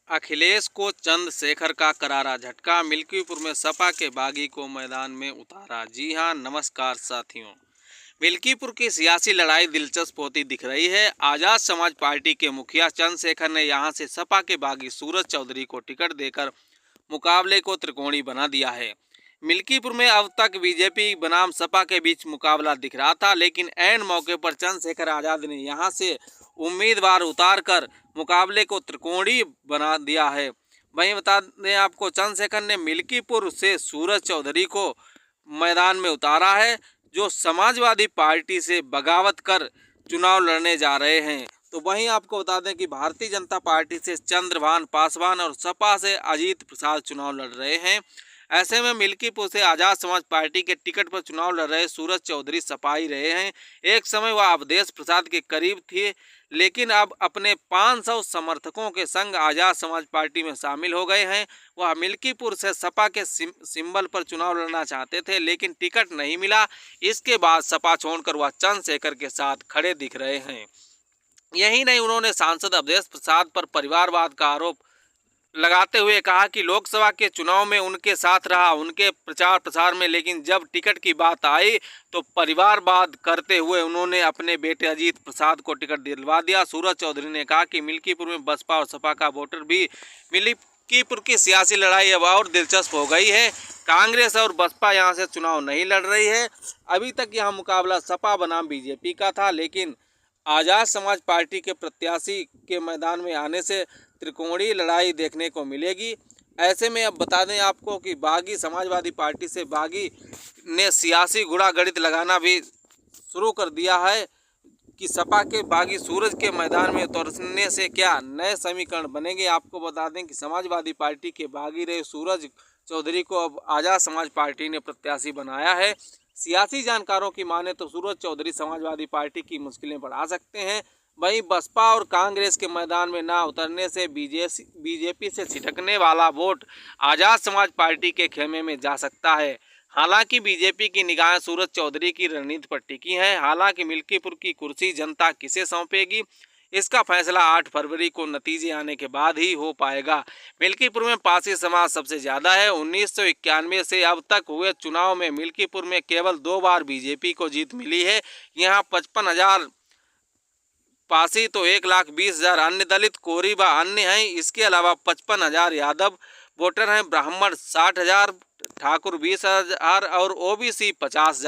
अखिलेश को चंद्रशेखर का करारा झटका। मिल्कीपुर में सपा के बागी को मैदान में उतारा। जी हां, नमस्कार साथियों। मिल्कीपुर की सियासी लड़ाई दिलचस्प होती दिख रही है। आजाद समाज पार्टी के मुखिया चंद्रशेखर ने यहां से सपा के बागी सूरज चौधरी को टिकट देकर मुकाबले को त्रिकोणीय बना दिया है। मिल्कीपुर में अब तक बीजेपी बनाम सपा के बीच मुकाबला दिख रहा था, लेकिन ऐन मौके पर चंद्रशेखर आजाद ने यहां से उम्मीदवार उतारकर मुकाबले को त्रिकोणीय बना दिया है। वहीं बता दें आपको, चंद्रशेखर ने मिल्कीपुर से सूरज चौधरी को मैदान में उतारा है, जो समाजवादी पार्टी से बगावत कर चुनाव लड़ने जा रहे हैं। तो वहीं आपको बता दें कि भारतीय जनता पार्टी से चंद्रभान पासवान और सपा से अजीत प्रसाद चुनाव लड़ रहे हैं। ऐसे में मिल्कीपुर से आजाद समाज पार्टी के टिकट पर चुनाव लड़ रहे सूरज चौधरी सपाई रहे हैं। एक समय वह अवधेश प्रसाद के करीब थे, लेकिन अब अपने 500 समर्थकों के संग आजाद समाज पार्टी में शामिल हो गए हैं। वह मिल्कीपुर से सपा के सिंबल पर चुनाव लड़ना चाहते थे, लेकिन टिकट नहीं मिला। इसके बाद सपा छोड़कर वह चंद्रशेखर के साथ खड़े दिख रहे हैं। यही नहीं, उन्होंने सांसद अवधेश प्रसाद पर परिवारवाद का आरोप लगाते हुए कहा कि लोकसभा के चुनाव में उनके साथ रहा, उनके प्रचार प्रसार में, लेकिन जब टिकट की बात आई तो परिवारवाद करते हुए उन्होंने अपने बेटे अजीत प्रसाद को टिकट दिलवा दिया। सूरज चौधरी ने कहा कि मिल्कीपुर में बसपा और सपा का वोटर भी मिल्कीपुर की सियासी लड़ाई अब और दिलचस्प हो गई है। कांग्रेस और बसपा यहां से चुनाव नहीं लड़ रही है। अभी तक यहां मुकाबला सपा बनाम बीजेपी का था, लेकिन आजाद समाज पार्टी के प्रत्याशी के मैदान में आने से त्रिकोणीय लड़ाई देखने को मिलेगी। ऐसे में अब बता दें आपको कि बागी समाजवादी पार्टी से बागी ने सियासी गुड़ागड़ित लगाना भी शुरू कर दिया है कि सपा के बागी सूरज के मैदान में उतरने से क्या नए समीकरण बनेंगे। आपको बता दें कि समाजवादी पार्टी के बागी रहे सूरज चौधरी को अब आजाद समाज पार्टी ने प्रत्याशी बनाया है। सियासी जानकारों की माने तो सूरज चौधरी समाजवादी पार्टी की मुश्किलें बढ़ा सकते हैं। वहीं बसपा और कांग्रेस के मैदान में ना उतरने से बीजेपी से छिटकने वाला वोट आजाद समाज पार्टी के खेमे में जा सकता है। हालांकि बीजेपी की निगाहें सूरज चौधरी की रणनीति पर टिकी हैं। हालांकि मिल्कीपुर की कुर्सी जनता किसे सौंपेगी, इसका फैसला 8 फरवरी को नतीजे आने के बाद ही हो पाएगा। मिल्कीपुर में पारसी समाज सबसे ज़्यादा है। 1991 से अब तक हुए चुनाव में मिल्कीपुर में केवल 2 बार बीजेपी को जीत मिली है। यहाँ 55,000 पारसी तो 1,20,000 अन्य दलित, कोरी व अन्य हैं। इसके अलावा 55,000 यादव वोटर हैं, ब्राह्मण 60,000, ठाकुर 20,000 और ओबीसी 50,000